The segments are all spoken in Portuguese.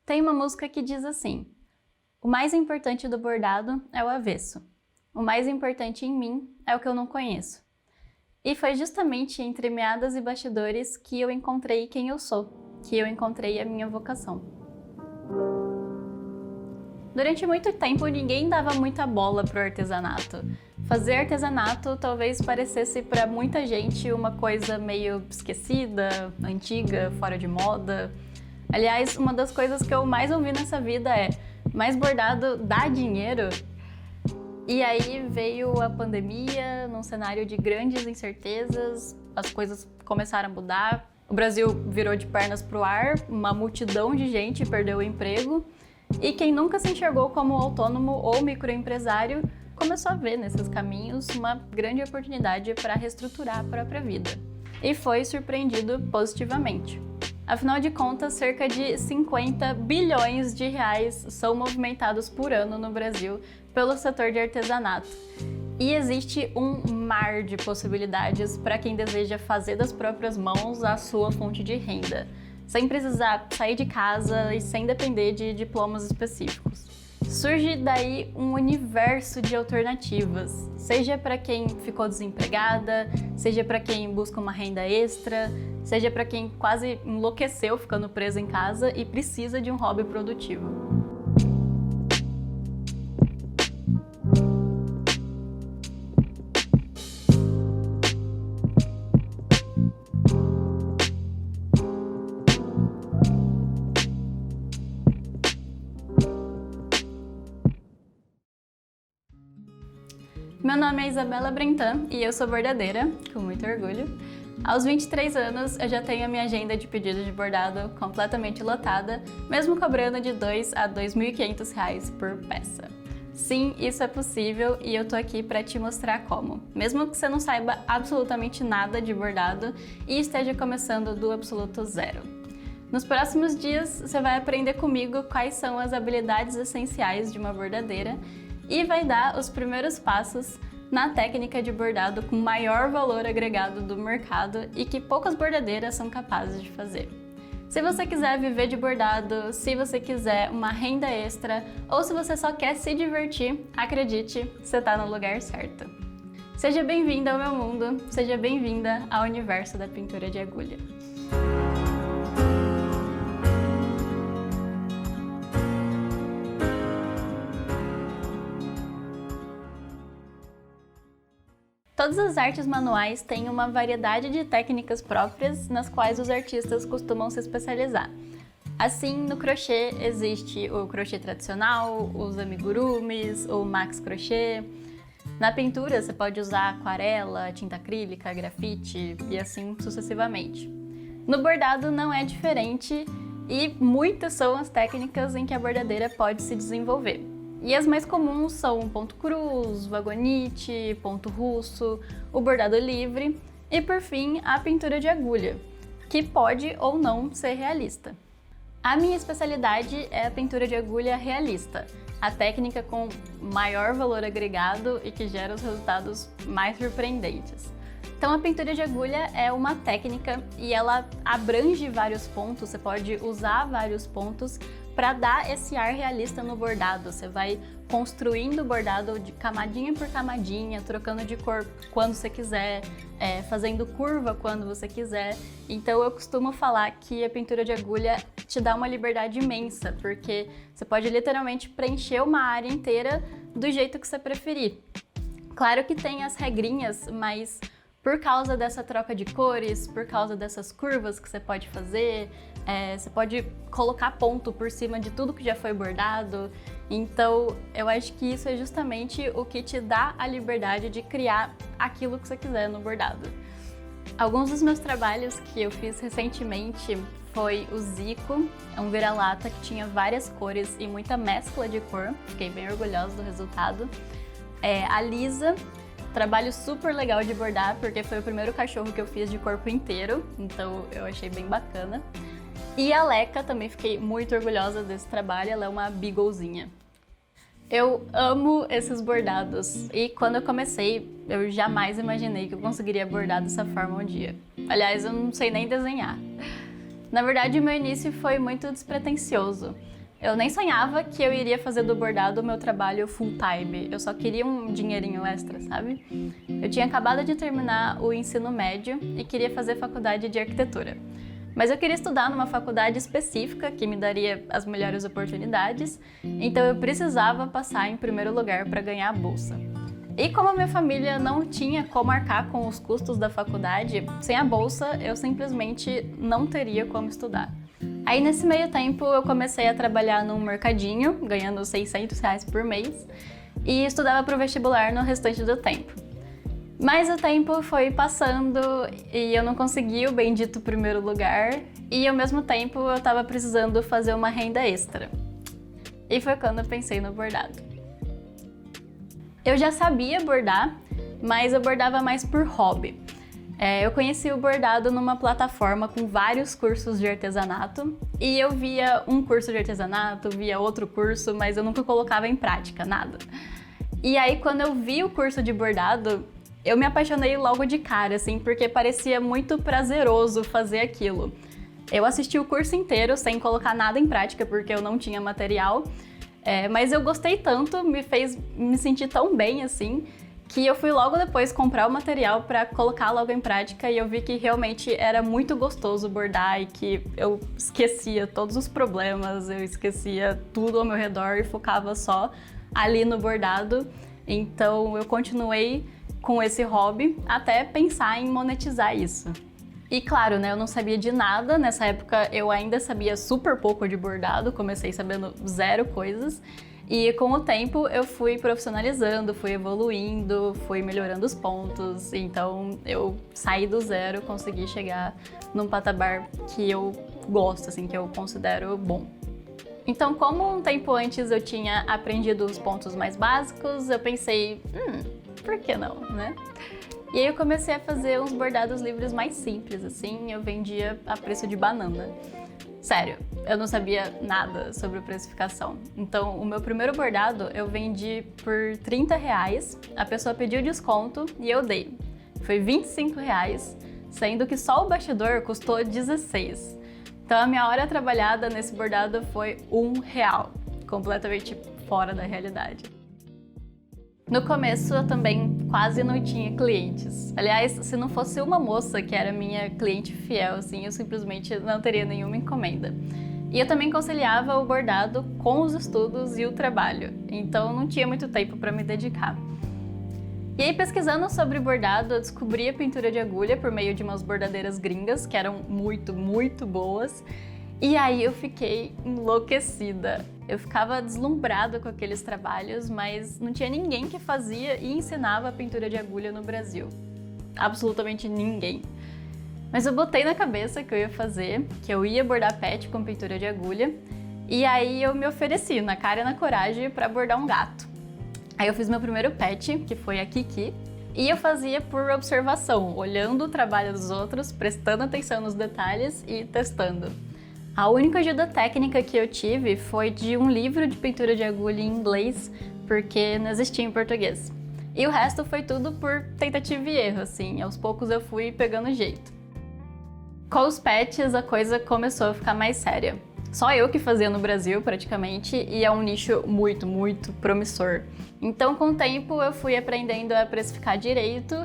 Tem uma música que diz assim: o mais importante do bordado é o avesso. O mais importante em mim é o que eu não conheço. E foi justamente entre meadas e bastidores que eu encontrei quem eu sou, que eu encontrei a minha vocação. Durante muito tempo, ninguém dava muita bola pro artesanato. Fazer artesanato talvez parecesse para muita gente uma coisa meio esquecida, antiga, fora de moda. Aliás, uma das coisas que eu mais ouvi nessa vida é: mas bordado dá dinheiro? E aí veio a pandemia, num cenário de grandes incertezas, as coisas começaram a mudar, o Brasil virou de pernas pro ar, uma multidão de gente perdeu o emprego, e quem nunca se enxergou como autônomo ou microempresário começou a ver nesses caminhos uma grande oportunidade para reestruturar a própria vida. E foi surpreendido positivamente. Afinal de contas, cerca de 50 bilhões de reais são movimentados por ano no Brasil pelo setor de artesanato. E existe um mar de possibilidades para quem deseja fazer das próprias mãos a sua fonte de renda, sem precisar sair de casa e sem depender de diplomas específicos. Surge daí um universo de alternativas, seja para quem ficou desempregada, seja para quem busca uma renda extra, seja para quem quase enlouqueceu ficando preso em casa e precisa de um hobby produtivo. Meu nome é Isabela Brentan e eu sou bordadeira, com muito orgulho. Aos 23 anos, eu já tenho a minha agenda de pedidos de bordado completamente lotada, mesmo cobrando de R$2.000 a R$2.500 por peça. Sim, isso é possível e eu tô aqui para te mostrar como. Mesmo que você não saiba absolutamente nada de bordado e esteja começando do absoluto zero. Nos próximos dias, você vai aprender comigo quais são as habilidades essenciais de uma bordadeira e vai dar os primeiros passos na técnica de bordado com maior valor agregado do mercado e que poucas bordadeiras são capazes de fazer. Se você quiser viver de bordado, se você quiser uma renda extra ou se você só quer se divertir, acredite, você está no lugar certo. Seja bem-vinda ao meu mundo, seja bem-vinda ao universo da pintura de agulha. Todas as artes manuais têm uma variedade de técnicas próprias nas quais os artistas costumam se especializar. Assim, no crochê existe o crochê tradicional, os amigurumis, o max crochê. Na pintura você pode usar aquarela, tinta acrílica, grafite e assim sucessivamente. No bordado não é diferente e muitas são as técnicas em que a bordadeira pode se desenvolver. E as mais comuns são o ponto cruz, vagonite, ponto russo, o bordado livre e, por fim, a pintura de agulha, que pode ou não ser realista. A minha especialidade é a pintura de agulha realista, a técnica com maior valor agregado e que gera os resultados mais surpreendentes. Então a pintura de agulha é uma técnica e ela abrange vários pontos, você pode usar vários pontos para dar esse ar realista no bordado. Você vai construindo o bordado de camadinha por camadinha, trocando de cor quando você quiser, fazendo curva quando você quiser. Então eu costumo falar que a pintura de agulha te dá uma liberdade imensa, porque você pode literalmente preencher uma área inteira do jeito que você preferir. Claro que tem as regrinhas, mas por causa dessa troca de cores, por causa dessas curvas que você pode fazer, você pode colocar ponto por cima de tudo que já foi bordado. Então, eu acho que isso é justamente o que te dá a liberdade de criar aquilo que você quiser no bordado. Alguns dos meus trabalhos que eu fiz recentemente foi o Zico, é um vira-lata que tinha várias cores e muita mescla de cor, fiquei bem orgulhosa do resultado. A Lisa, trabalho super legal de bordar, porque foi o primeiro cachorro que eu fiz de corpo inteiro, então eu achei bem bacana. E a Leca, também fiquei muito orgulhosa desse trabalho, ela é uma beaglezinha. Eu amo esses bordados e quando eu comecei, eu jamais imaginei que eu conseguiria bordar dessa forma um dia. Aliás, eu não sei nem desenhar. Na verdade, o meu início foi muito despretensioso. Eu nem sonhava que eu iria fazer do bordado o meu trabalho full time. Eu só queria um dinheirinho extra, sabe? Eu tinha acabado de terminar o ensino médio e queria fazer faculdade de arquitetura. Mas eu queria estudar numa faculdade específica que me daria as melhores oportunidades, então eu precisava passar em primeiro lugar para ganhar a bolsa. E como a minha família não tinha como arcar com os custos da faculdade, sem a bolsa eu simplesmente não teria como estudar. Aí nesse meio tempo eu comecei a trabalhar num mercadinho, ganhando R$600 por mês, e estudava para o vestibular no restante do tempo. Mas o tempo foi passando e eu não consegui o bendito primeiro lugar, e ao mesmo tempo eu estava precisando fazer uma renda extra. E foi quando eu pensei no bordado. Eu já sabia bordar, mas eu bordava mais por hobby. Eu conheci o bordado numa plataforma com vários cursos de artesanato e eu via um curso de artesanato, via outro curso, mas eu nunca colocava em prática, nada. E aí quando eu vi o curso de bordado, eu me apaixonei logo de cara, assim, porque parecia muito prazeroso fazer aquilo. Eu assisti o curso inteiro sem colocar nada em prática porque eu não tinha material, mas eu gostei tanto, me fez me sentir tão bem assim, que eu fui logo depois comprar o material para colocar logo em prática e eu vi que realmente era muito gostoso bordar e que eu esquecia todos os problemas, eu esquecia tudo ao meu redor e focava só ali no bordado. Então eu continuei com esse hobby até pensar em monetizar isso. E claro, né, eu não sabia de nada, nessa época eu ainda sabia super pouco de bordado, comecei sabendo zero coisas. E com o tempo eu fui profissionalizando, fui evoluindo, fui melhorando os pontos, então eu saí do zero, consegui chegar num patamar que eu gosto, assim, que eu considero bom. Então, como um tempo antes eu tinha aprendido os pontos mais básicos, eu pensei, por que não, né? E aí eu comecei a fazer uns bordados livres mais simples, assim, eu vendia a preço de banana. Sério, eu não sabia nada sobre precificação. Então, o meu primeiro bordado eu vendi por R$30, a pessoa pediu desconto e eu dei. Foi R$25, sendo que só o bastidor custou R$16. Então, a minha hora trabalhada nesse bordado foi R$1, completamente fora da realidade. No começo eu também quase não tinha clientes. Aliás, se não fosse uma moça que era minha cliente fiel, assim, eu simplesmente não teria nenhuma encomenda. E eu também conciliava o bordado com os estudos e o trabalho, então não tinha muito tempo para me dedicar. E aí, pesquisando sobre bordado, eu descobri a pintura de agulha por meio de umas bordadeiras gringas, que eram muito, muito boas. E aí eu fiquei enlouquecida. Eu ficava deslumbrada com aqueles trabalhos, mas não tinha ninguém que fazia e ensinava a pintura de agulha no Brasil. Absolutamente ninguém. Mas eu botei na cabeça que eu ia fazer, que eu ia bordar pet com pintura de agulha, e aí eu me ofereci, na cara e na coragem, para bordar um gato. Aí eu fiz meu primeiro pet, que foi a Kiki, e eu fazia por observação, olhando o trabalho dos outros, prestando atenção nos detalhes e testando. A única ajuda técnica que eu tive foi de um livro de pintura de agulha em inglês, porque não existia em português. E o resto foi tudo por tentativa e erro, assim, aos poucos eu fui pegando jeito. Com os pets, a coisa começou a ficar mais séria. Só eu que fazia no Brasil, praticamente, e é um nicho muito, muito promissor. Então, com o tempo, eu fui aprendendo a precificar direito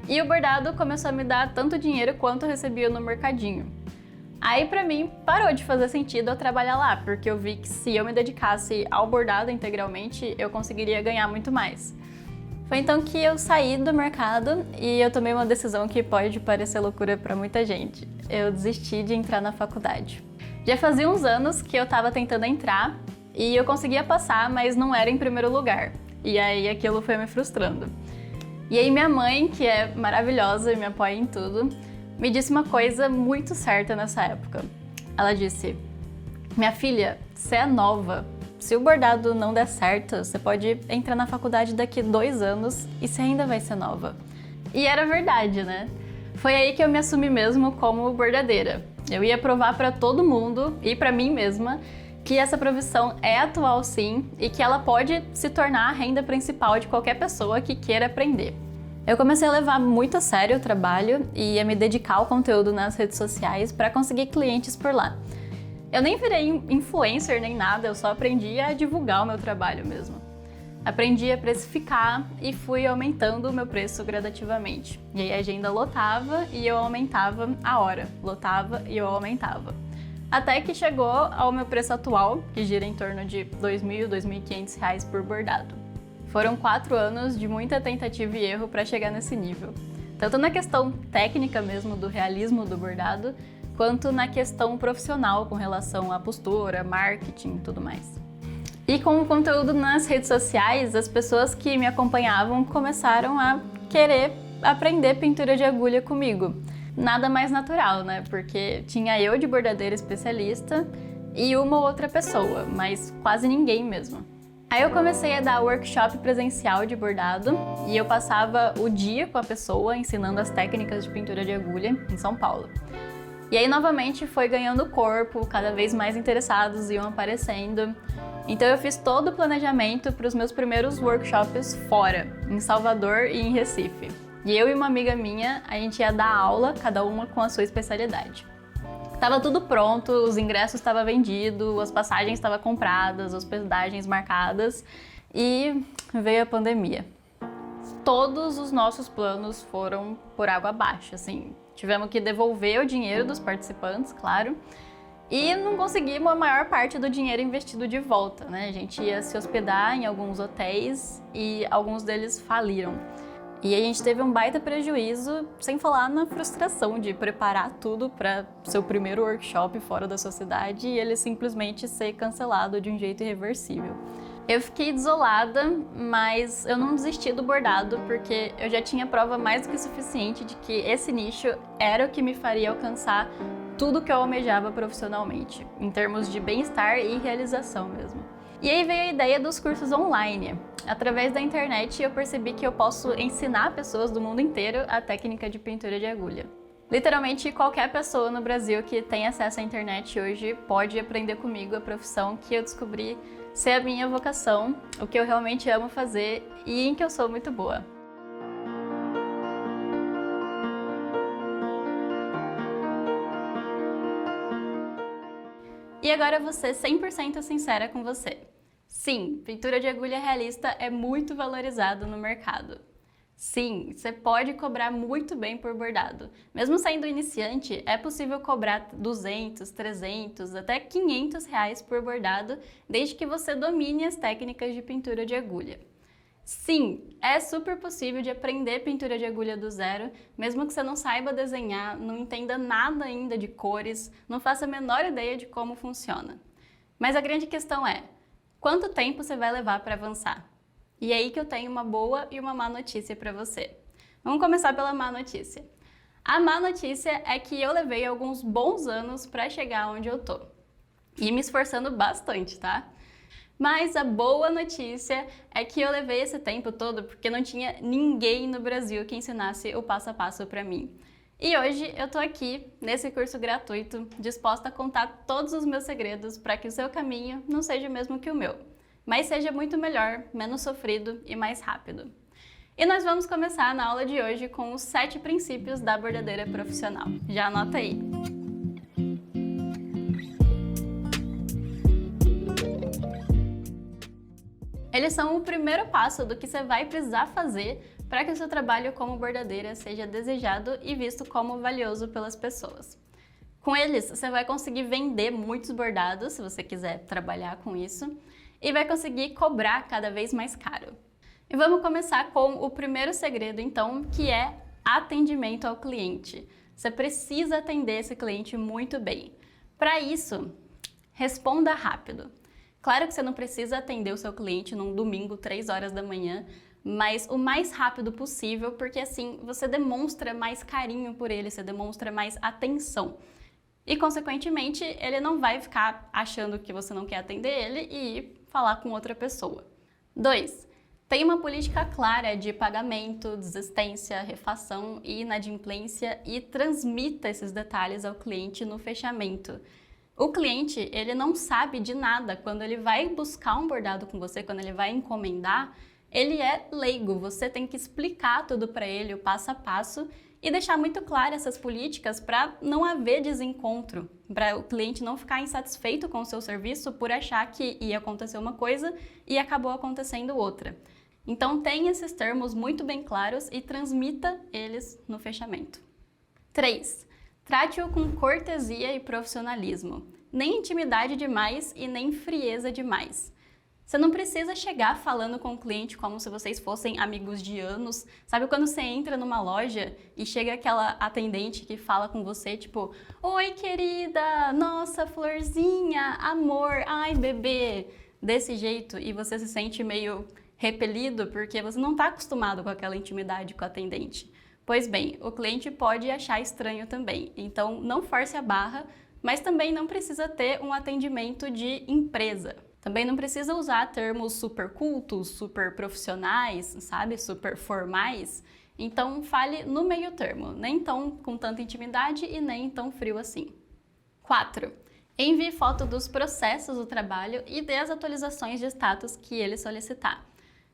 e o bordado começou a me dar tanto dinheiro quanto eu recebia no mercadinho. Aí, pra mim, parou de fazer sentido eu trabalhar lá, porque eu vi que se eu me dedicasse ao bordado integralmente, eu conseguiria ganhar muito mais. Foi então que eu saí do mercado e eu tomei uma decisão que pode parecer loucura pra muita gente. Eu desisti de entrar na faculdade. Já fazia uns anos que eu tava tentando entrar e eu conseguia passar, mas não era em primeiro lugar. E aí aquilo foi me frustrando. E aí minha mãe, que é maravilhosa e me apoia em tudo, me disse uma coisa muito certa nessa época. Ela disse, minha filha, você é nova. Se o bordado não der certo, você pode entrar na faculdade daqui 2 anos e você ainda vai ser nova. E era verdade, né? Foi aí que eu me assumi mesmo como bordadeira. Eu ia provar para todo mundo e para mim mesma que essa profissão é atual sim e que ela pode se tornar a renda principal de qualquer pessoa que queira aprender. Eu comecei a levar muito a sério o trabalho e a me dedicar ao conteúdo nas redes sociais para conseguir clientes por lá. Eu nem virei influencer nem nada, eu só aprendi a divulgar o meu trabalho mesmo. Aprendi a precificar e fui aumentando o meu preço gradativamente. E aí a agenda lotava e eu aumentava a hora, lotava e eu aumentava. Até que chegou ao meu preço atual, que gira em torno de R$ 2.000, R$ 2.500 por bordado. Foram 4 anos de muita tentativa e erro para chegar nesse nível. Tanto na questão técnica mesmo do realismo do bordado, quanto na questão profissional com relação à postura, marketing e tudo mais. E com o conteúdo nas redes sociais, as pessoas que me acompanhavam começaram a querer aprender pintura de agulha comigo. Nada mais natural, né? Porque tinha eu de bordadeira especialista e uma ou outra pessoa, mas quase ninguém mesmo. Aí eu comecei a dar workshop presencial de bordado e eu passava o dia com a pessoa ensinando as técnicas de pintura de agulha em São Paulo. E aí novamente foi ganhando corpo, cada vez mais interessados iam aparecendo. Então eu fiz todo o planejamento para os meus primeiros workshops fora, em Salvador e em Recife. E eu e uma amiga minha, a gente ia dar aula, cada uma com a sua especialidade. Tava tudo pronto, os ingressos estavam vendidos, as passagens estavam compradas, hospedagens marcadas e veio a pandemia. Todos os nossos planos foram por água abaixo, assim. Tivemos que devolver o dinheiro dos participantes, claro, e não conseguimos a maior parte do dinheiro investido de volta, né? A gente ia se hospedar em alguns hotéis e alguns deles faliram. E a gente teve um baita prejuízo, sem falar na frustração de preparar tudo para seu primeiro workshop fora da sua cidade e ele simplesmente ser cancelado de um jeito irreversível. Eu fiquei desolada, mas eu não desisti do bordado porque eu já tinha prova mais do que suficiente de que esse nicho era o que me faria alcançar tudo que eu almejava profissionalmente, em termos de bem-estar e realização mesmo. E aí veio a ideia dos cursos online. Através da internet eu percebi que eu posso ensinar pessoas do mundo inteiro a técnica de pintura de agulha. Literalmente qualquer pessoa no Brasil que tem acesso à internet hoje pode aprender comigo a profissão que eu descobri ser a minha vocação, o que eu realmente amo fazer e em que eu sou muito boa. E agora eu vou ser 100% sincera com você. Sim, pintura de agulha realista é muito valorizado no mercado. Sim, você pode cobrar muito bem por bordado. Mesmo sendo iniciante, é possível cobrar 200, 300, até 500 reais por bordado, desde que você domine as técnicas de pintura de agulha. Sim, é super possível de aprender pintura de agulha do zero, mesmo que você não saiba desenhar, não entenda nada ainda de cores, não faça a menor ideia de como funciona. Mas a grande questão é, quanto tempo você vai levar para avançar? E é aí que eu tenho uma boa e uma má notícia para você. Vamos começar pela má notícia. A má notícia é que eu levei alguns bons anos para chegar onde eu tô. E me esforçando bastante, tá? Mas a boa notícia é que eu levei esse tempo todo porque não tinha ninguém no Brasil que ensinasse o passo a passo para mim. E hoje eu tô aqui, nesse curso gratuito, disposta a contar todos os meus segredos para que o seu caminho não seja o mesmo que o meu, mas seja muito melhor, menos sofrido e mais rápido. E nós vamos começar na aula de hoje com os 7 princípios da bordadeira profissional. Já anota aí! Eles são o primeiro passo do que você vai precisar fazer para que o seu trabalho como bordadeira seja desejado e visto como valioso pelas pessoas. Com eles, você vai conseguir vender muitos bordados, se você quiser trabalhar com isso, e vai conseguir cobrar cada vez mais caro. E vamos começar com o primeiro segredo, então, que é atendimento ao cliente. Você precisa atender esse cliente muito bem. Para isso, responda rápido. Claro que você não precisa atender o seu cliente num domingo, 3 horas da manhã, mas o mais rápido possível, porque assim você demonstra mais carinho por ele, você demonstra mais atenção. E, consequentemente, ele não vai ficar achando que você não quer atender ele e ir falar com outra pessoa. 2. Tenha uma política clara de pagamento, desistência, refação e inadimplência e transmita esses detalhes ao cliente no fechamento. O cliente, ele não sabe de nada quando ele vai buscar um bordado com você, quando ele vai encomendar, ele é leigo, você tem que explicar tudo para ele, o passo a passo, e deixar muito claro essas políticas para não haver desencontro, para o cliente não ficar insatisfeito com o seu serviço por achar que ia acontecer uma coisa e acabou acontecendo outra. Então tenha esses termos muito bem claros e transmita eles no fechamento. 3. Trate-o com cortesia e profissionalismo. Nem intimidade demais e nem frieza demais. Você não precisa chegar falando com o cliente como se vocês fossem amigos de anos. Sabe quando você entra numa loja e chega aquela atendente que fala com você, tipo, oi querida, nossa florzinha, amor, ai bebê, desse jeito, e você se sente meio repelido porque você não está acostumado com aquela intimidade com o atendente. Pois bem, o cliente pode achar estranho também, então não force a barra, mas também não precisa ter um atendimento de empresa. Também não precisa usar termos super cultos, super profissionais, sabe, super formais. Então fale no meio termo, nem tão com tanta intimidade e nem tão frio assim. 4. Envie foto dos processos do trabalho e dê as atualizações de status que ele solicitar.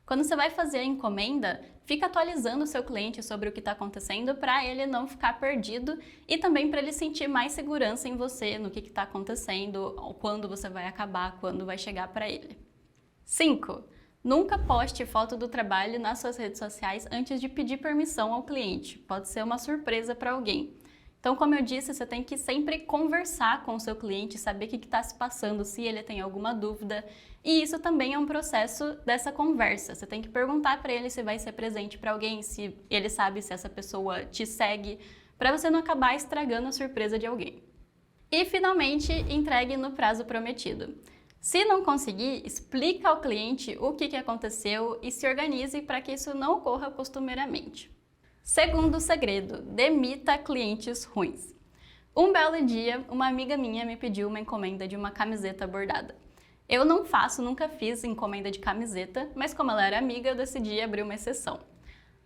Quando você vai fazer a encomenda, fica atualizando o seu cliente sobre o que está acontecendo para ele não ficar perdido e também para ele sentir mais segurança em você, no que está acontecendo, quando você vai acabar, quando vai chegar para ele. 5. Nunca poste foto do trabalho nas suas redes sociais antes de pedir permissão ao cliente. Pode ser uma surpresa para alguém. Então, como eu disse, você tem que sempre conversar com o seu cliente, saber o que está se passando, se ele tem alguma dúvida. E isso também é um processo dessa conversa. Você tem que perguntar para ele se vai ser presente para alguém, se ele sabe se essa pessoa te segue, para você não acabar estragando a surpresa de alguém. E, finalmente, entregue no prazo prometido. Se não conseguir, explica ao cliente o que aconteceu e se organize para que isso não ocorra costumeiramente. Segundo segredo, demita clientes ruins. Um belo dia, uma amiga minha me pediu uma encomenda de uma camiseta bordada. Eu não faço, nunca fiz encomenda de camiseta, mas como ela era amiga, eu decidi abrir uma exceção.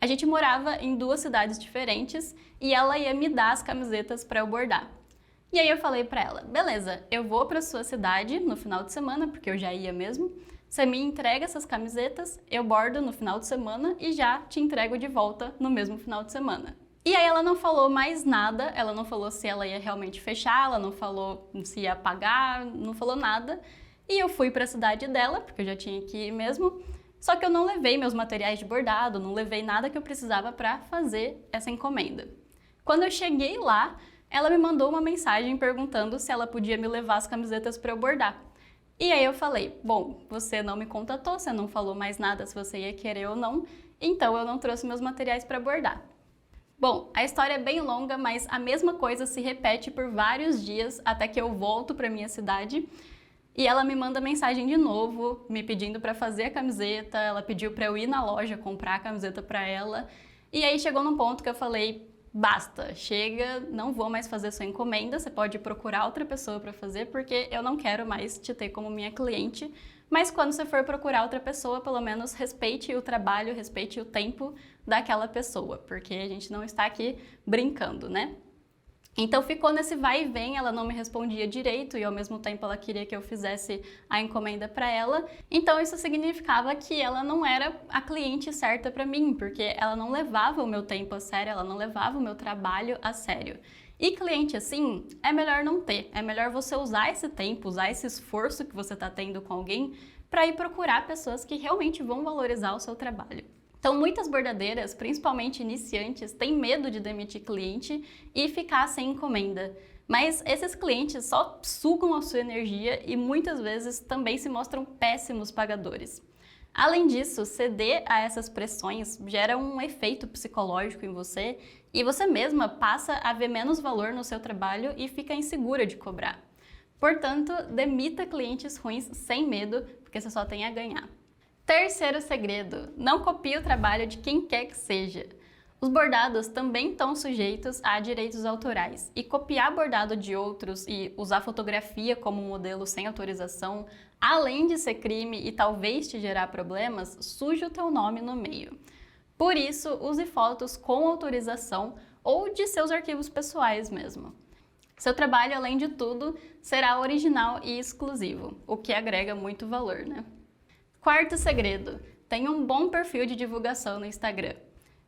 A gente morava em 2 cidades diferentes e ela ia me dar as camisetas para eu bordar. E aí eu falei para ela, beleza, eu vou para sua cidade no final de semana, porque eu já ia mesmo. Você me entrega essas camisetas, eu bordo no final de semana e já te entrego de volta no mesmo final de semana. E aí ela não falou mais nada, ela não falou se ela ia realmente fechar, ela não falou se ia pagar, não falou nada. E eu fui para a cidade dela, porque eu já tinha que ir mesmo, só que eu não levei meus materiais de bordado, não levei nada que eu precisava para fazer essa encomenda. Quando eu cheguei lá, ela me mandou uma mensagem perguntando se ela podia me levar as camisetas para eu bordar. E aí eu falei, bom, você não me contatou, você não falou mais nada se você ia querer ou não, então eu não trouxe meus materiais para bordar. Bom, a história é bem longa, mas a mesma coisa se repete por vários dias até que eu volto para minha cidade e ela me manda mensagem de novo, me pedindo para fazer a camiseta, ela pediu para eu ir na loja comprar a camiseta para ela e aí chegou num ponto que eu falei, basta, chega, não vou mais fazer sua encomenda, você pode procurar outra pessoa para fazer porque eu não quero mais te ter como minha cliente, mas quando você for procurar outra pessoa, pelo menos respeite o trabalho, respeite o tempo daquela pessoa, porque a gente não está aqui brincando, né? Então ficou nesse vai e vem, ela não me respondia direito e ao mesmo tempo ela queria que eu fizesse a encomenda para ela. Então isso significava que ela não era a cliente certa para mim, porque ela não levava o meu tempo a sério, ela não levava o meu trabalho a sério. E cliente assim, é melhor não ter, é melhor você usar esse tempo, usar esse esforço que você está tendo com alguém para ir procurar pessoas que realmente vão valorizar o seu trabalho. Então, muitas bordadeiras, principalmente iniciantes, têm medo de demitir cliente e ficar sem encomenda. Mas esses clientes só sugam a sua energia e muitas vezes também se mostram péssimos pagadores. Além disso, ceder a essas pressões gera um efeito psicológico em você e você mesma passa a ver menos valor no seu trabalho e fica insegura de cobrar. Portanto, demita clientes ruins sem medo, porque você só tem a ganhar. Terceiro segredo, não copie o trabalho de quem quer que seja. Os bordados também estão sujeitos a direitos autorais e copiar bordado de outros e usar fotografia como modelo sem autorização, além de ser crime e talvez te gerar problemas, suja o teu nome no meio. Por isso, use fotos com autorização ou de seus arquivos pessoais mesmo. Seu trabalho, além de tudo, será original e exclusivo, o que agrega muito valor, né? Quarto segredo, Tenha um bom perfil de divulgação no Instagram.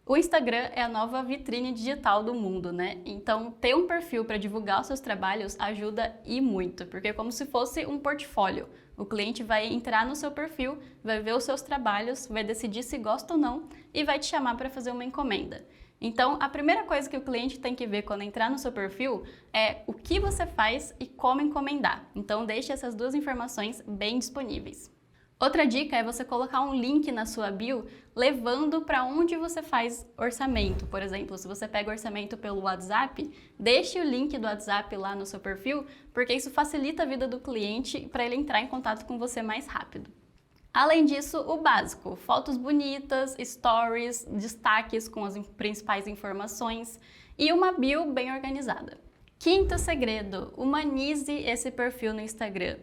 O Instagram é a nova vitrine digital do mundo, né? Então, ter um perfil para divulgar os seus trabalhos ajuda e muito, porque é como se fosse um portfólio. O cliente vai entrar no seu perfil, vai ver os seus trabalhos, vai decidir se gosta ou não e vai te chamar para fazer uma encomenda. Então, a primeira coisa que o cliente tem que ver quando entrar no seu perfil é o que você faz e como encomendar. Então, deixe essas duas informações bem disponíveis. Outra dica é você colocar um link na sua bio levando para onde você faz orçamento. Por exemplo, se você pega orçamento pelo WhatsApp, deixe o link do WhatsApp lá no seu perfil, porque isso facilita a vida do cliente para ele entrar em contato com você mais rápido. Além disso, o básico, fotos bonitas, stories, destaques com as principais informações e uma bio bem organizada. Quinto segredo, humanize esse perfil no Instagram.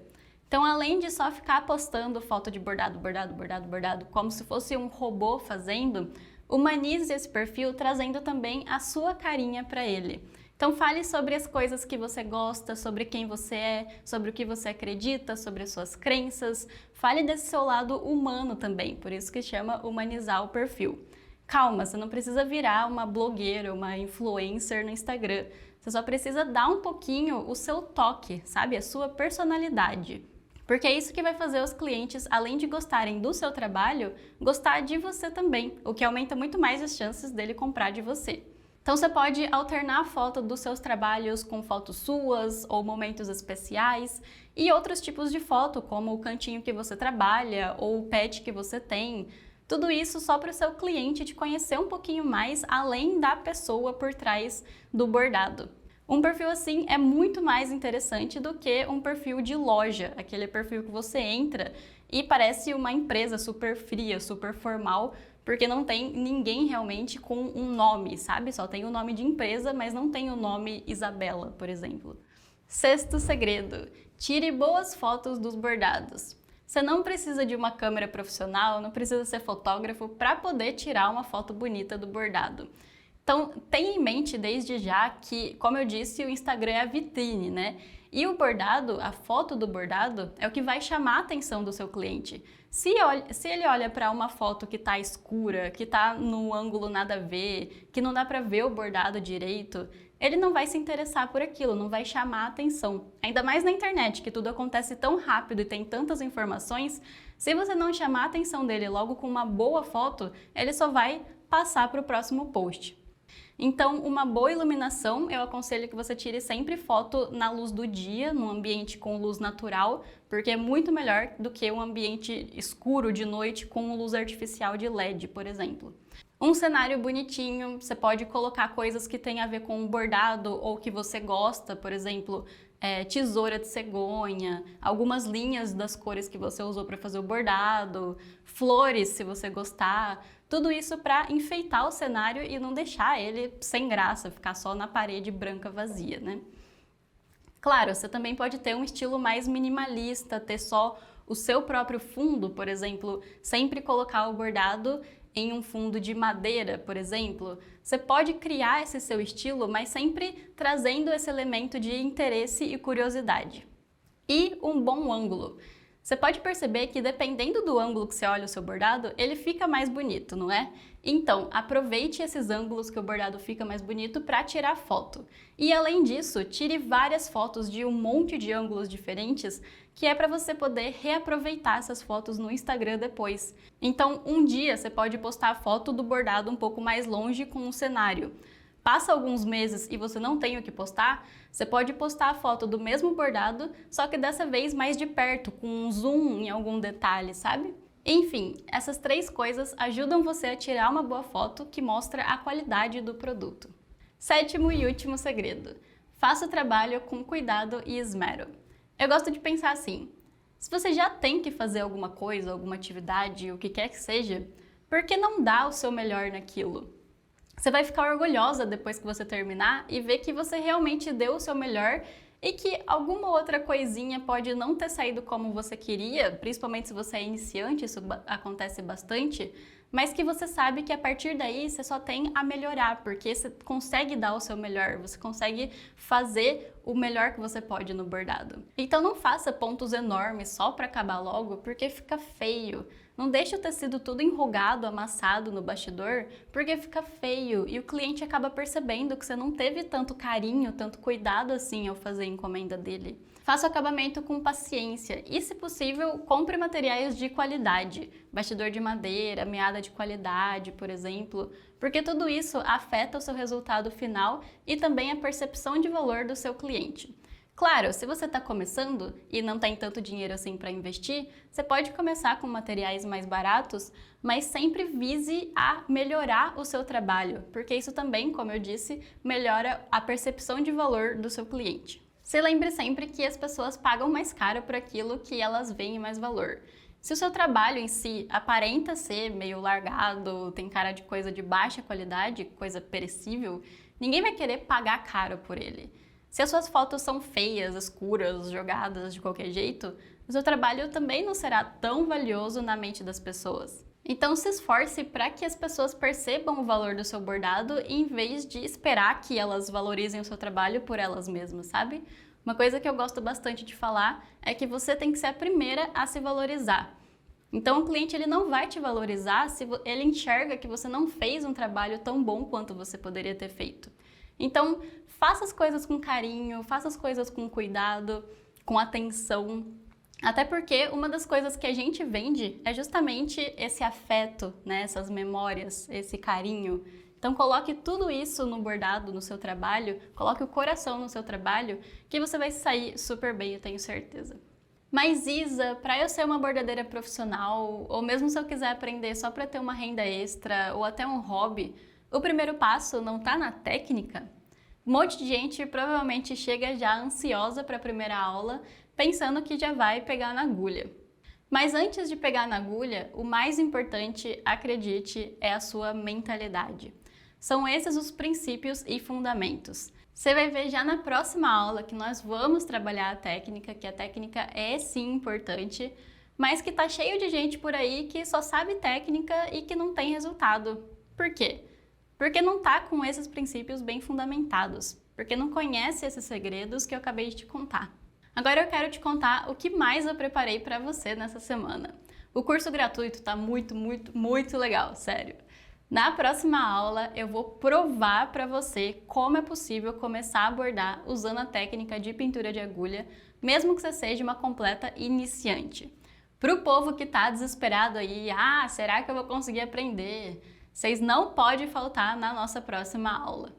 Então, além de só ficar postando foto de bordado, bordado, bordado, bordado, como se fosse um robô fazendo, humanize esse perfil trazendo também a sua carinha para ele. Então, fale sobre as coisas que você gosta, sobre quem você é, sobre o que você acredita, sobre as suas crenças. Fale desse seu lado humano também, por isso que chama humanizar o perfil. Calma, você não precisa virar uma blogueira, uma influencer no Instagram. Você só precisa dar um pouquinho o seu toque, sabe? A sua personalidade. Porque é isso que vai fazer os clientes, além de gostarem do seu trabalho, gostar de você também, o que aumenta muito mais as chances dele comprar de você. Então você pode alternar a foto dos seus trabalhos com fotos suas ou momentos especiais e outros tipos de foto, como o cantinho que você trabalha ou o pet que você tem. Tudo isso só para o seu cliente te conhecer um pouquinho mais além da pessoa por trás do bordado. Um perfil assim é muito mais interessante do que um perfil de loja, aquele perfil que você entra e parece uma empresa super fria, super formal, porque não tem ninguém realmente com um nome, sabe? Só tem o nome de empresa, mas não tem o nome Isabela, por exemplo. Sexto segredo, tire boas fotos dos bordados. Você não precisa de uma câmera profissional, não precisa ser fotógrafo para poder tirar uma foto bonita do bordado. Então, tenha em mente desde já que, como eu disse, o Instagram é a vitrine, né? E o bordado, a foto do bordado, é o que vai chamar a atenção do seu cliente. Se ele olha para uma foto que está escura, que está no ângulo nada a ver, que não dá para ver o bordado direito, ele não vai se interessar por aquilo, não vai chamar a atenção. Ainda mais na internet, que tudo acontece tão rápido e tem tantas informações, se você não chamar a atenção dele logo com uma boa foto, ele só vai passar para o próximo post. Então, uma boa iluminação, eu aconselho que você tire sempre foto na luz do dia, num ambiente com luz natural, porque é muito melhor do que um ambiente escuro de noite com luz artificial de LED, por exemplo. Um cenário bonitinho, você pode colocar coisas que têm a ver com o bordado ou que você gosta, por exemplo, tesoura de cegonha, algumas linhas das cores que você usou para fazer o bordado, flores se você gostar, tudo isso para enfeitar o cenário e não deixar ele sem graça, ficar só na parede branca vazia, né? Claro, você também pode ter um estilo mais minimalista, ter só o seu próprio fundo, por exemplo, sempre colocar o bordado em um fundo de madeira, por exemplo. Você pode criar esse seu estilo, mas sempre trazendo esse elemento de interesse e curiosidade. E um bom ângulo. Você pode perceber que dependendo do ângulo que você olha o seu bordado, ele fica mais bonito, não é? Então, aproveite esses ângulos que o bordado fica mais bonito para tirar foto. E além disso, tire várias fotos de um monte de ângulos diferentes, que é para você poder reaproveitar essas fotos no Instagram depois. Então, um dia você pode postar a foto do bordado um pouco mais longe com um cenário. Passa alguns meses e você não tem o que postar, você pode postar a foto do mesmo bordado, só que dessa vez mais de perto, com um zoom em algum detalhe, sabe? Enfim, essas três coisas ajudam você a tirar uma boa foto que mostra a qualidade do produto. Sétimo e último segredo. Faça o trabalho com cuidado e esmero. Eu gosto de pensar assim, se você já tem que fazer alguma coisa, alguma atividade, o que quer que seja, por que não dar o seu melhor naquilo? Você vai ficar orgulhosa depois que você terminar e ver que você realmente deu o seu melhor e que alguma outra coisinha pode não ter saído como você queria, principalmente se você é iniciante, isso acontece bastante, mas que você sabe que a partir daí você só tem a melhorar, porque você consegue dar o seu melhor, você consegue fazer o melhor que você pode no bordado. Então não faça pontos enormes só para acabar logo, porque fica feio. Não deixe o tecido tudo enrugado, amassado no bastidor, porque fica feio e o cliente acaba percebendo que você não teve tanto carinho, tanto cuidado assim ao fazer a encomenda dele. Faça o acabamento com paciência e, se possível, compre materiais de qualidade. Bastidor de madeira, meada de qualidade, por exemplo, porque tudo isso afeta o seu resultado final e também a percepção de valor do seu cliente. Claro, se você está começando e não tem tanto dinheiro assim para investir, você pode começar com materiais mais baratos, mas sempre vise a melhorar o seu trabalho, porque isso também, como eu disse, melhora a percepção de valor do seu cliente. Se lembre sempre que as pessoas pagam mais caro por aquilo que elas veem mais valor. Se o seu trabalho em si aparenta ser meio largado, tem cara de coisa de baixa qualidade, coisa perecível, ninguém vai querer pagar caro por ele. Se as suas fotos são feias, escuras, jogadas de qualquer jeito, o seu trabalho também não será tão valioso na mente das pessoas. Então se esforce para que as pessoas percebam o valor do seu bordado em vez de esperar que elas valorizem o seu trabalho por elas mesmas, sabe? Uma coisa que eu gosto bastante de falar é que você tem que ser a primeira a se valorizar. Então o cliente ele não vai te valorizar se ele enxerga que você não fez um trabalho tão bom quanto você poderia ter feito. Então faça as coisas com carinho, faça as coisas com cuidado, com atenção. Até porque uma das coisas que a gente vende é justamente esse afeto, né? Essas memórias, esse carinho. Então coloque tudo isso no bordado, no seu trabalho, coloque o coração no seu trabalho, que você vai sair super bem, eu tenho certeza. Mas Isa, para eu ser uma bordadeira profissional, ou mesmo se eu quiser aprender só para ter uma renda extra ou até um hobby, o primeiro passo não está na técnica? Um monte de gente provavelmente chega já ansiosa para a primeira aula, pensando que já vai pegar na agulha. Mas antes de pegar na agulha, o mais importante, acredite, é a sua mentalidade. São esses os princípios e fundamentos. Você vai ver já na próxima aula que nós vamos trabalhar a técnica, que a técnica é sim importante, mas que tá cheio de gente por aí que só sabe técnica e que não tem resultado. Por quê? Porque não tá com esses princípios bem fundamentados, porque não conhece esses segredos que eu acabei de te contar. Agora eu quero te contar o que mais eu preparei para você nessa semana. O curso gratuito tá muito legal, sério. Na próxima aula eu vou provar para você como é possível começar a bordar usando a técnica de pintura de agulha, mesmo que você seja uma completa iniciante. Pro povo que tá desesperado aí, será que eu vou conseguir aprender? Vocês não podem faltar na nossa próxima aula.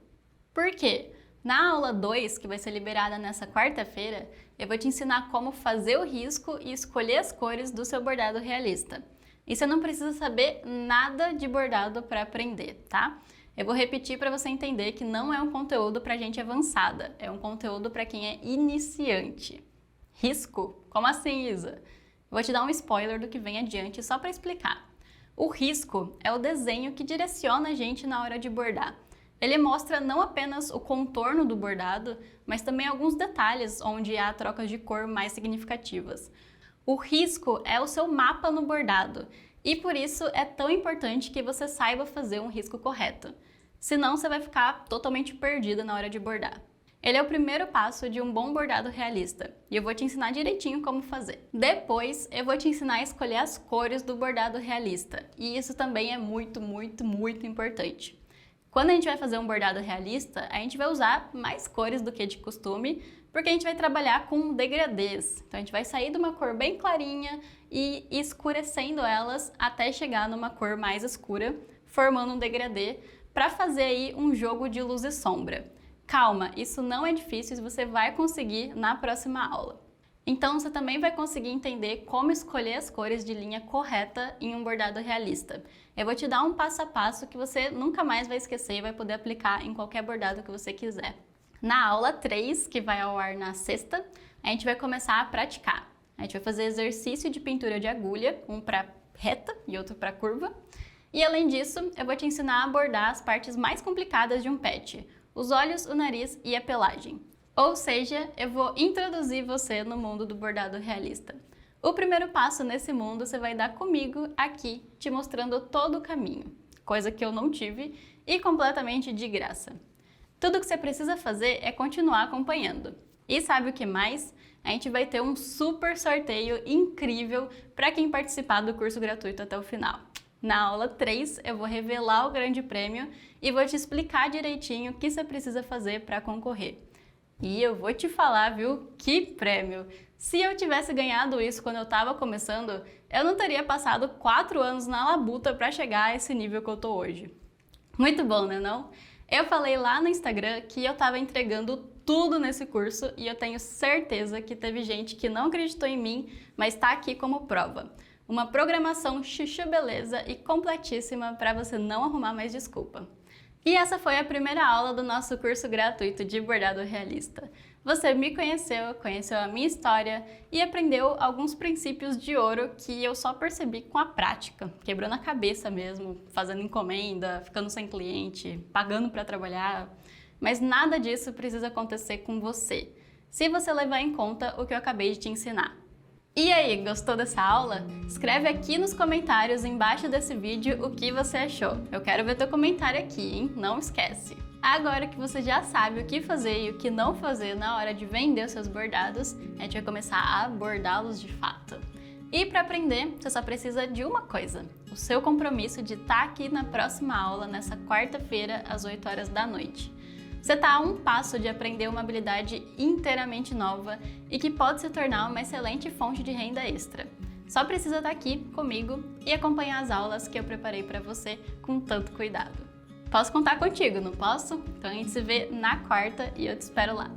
Por quê? Na aula 2, que vai ser liberada nessa quarta-feira, eu vou te ensinar como fazer o risco e escolher as cores do seu bordado realista. E você não precisa saber nada de bordado para aprender, tá? Eu vou repetir para você entender que não é um conteúdo para gente avançada, é um conteúdo para quem é iniciante. Risco? Como assim, Isa? Eu vou te dar um spoiler do que vem adiante só para explicar. O risco é o desenho que direciona a gente na hora de bordar. Ele mostra não apenas o contorno do bordado, mas também alguns detalhes onde há trocas de cor mais significativas. O risco é o seu mapa no bordado, e por isso é tão importante que você saiba fazer um risco correto. Senão você vai ficar totalmente perdida na hora de bordar. Ele é o primeiro passo de um bom bordado realista, e eu vou te ensinar direitinho como fazer. Depois, eu vou te ensinar a escolher as cores do bordado realista, e isso também é muito importante. Quando a gente vai fazer um bordado realista, a gente vai usar mais cores do que de costume, porque a gente vai trabalhar com degradês. Então a gente vai sair de uma cor bem clarinha e escurecendo elas até chegar numa cor mais escura, formando um degradê, para fazer aí um jogo de luz e sombra. Calma, isso não é difícil e você vai conseguir na próxima aula. Então você também vai conseguir entender como escolher as cores de linha correta em um bordado realista. Eu vou te dar um passo a passo que você nunca mais vai esquecer e vai poder aplicar em qualquer bordado que você quiser. Na aula 3, que vai ao ar na sexta, a gente vai começar a praticar. A gente vai fazer exercício de pintura de agulha, um para reta e outro para curva. E além disso, eu vou te ensinar a bordar as partes mais complicadas de um pet: os olhos, o nariz e a pelagem. Ou seja, eu vou introduzir você no mundo do bordado realista. O primeiro passo nesse mundo você vai dar comigo aqui, te mostrando todo o caminho, coisa que eu não tive e completamente de graça. Tudo que você precisa fazer é continuar acompanhando. E sabe o que mais? A gente vai ter um super sorteio incrível para quem participar do curso gratuito até o final. Na aula 3 eu vou revelar o grande prêmio e vou te explicar direitinho o que você precisa fazer para concorrer. E eu vou te falar, viu, que prêmio! Se eu tivesse ganhado isso quando eu estava começando, eu não teria passado 4 anos na labuta para chegar a esse nível que eu tô hoje. Muito bom, né não? Eu falei lá no Instagram que eu estava entregando tudo nesse curso e eu tenho certeza que teve gente que não acreditou em mim, mas está aqui como prova. Uma programação chuchu beleza e completíssima para você não arrumar mais desculpa. E essa foi a primeira aula do nosso curso gratuito de bordado realista. Você me conheceu, conheceu a minha história e aprendeu alguns princípios de ouro que eu só percebi com a prática, quebrando a cabeça mesmo, fazendo encomenda, ficando sem cliente, pagando para trabalhar. Mas nada disso precisa acontecer com você, se você levar em conta o que eu acabei de te ensinar. E aí, gostou dessa aula? Escreve aqui nos comentários embaixo desse vídeo o que você achou. Eu quero ver teu comentário aqui, hein? Não esquece! Agora que você já sabe o que fazer e o que não fazer na hora de vender os seus bordados, a gente vai começar a bordá-los de fato. E para aprender, você só precisa de uma coisa: o seu compromisso de estar aqui na próxima aula, nessa quarta-feira, às 8 horas da noite. Você está a um passo de aprender uma habilidade inteiramente nova e que pode se tornar uma excelente fonte de renda extra. Só precisa estar aqui comigo e acompanhar as aulas que eu preparei para você com tanto cuidado. Posso contar contigo, não posso? Então a gente se vê na quarta e eu te espero lá.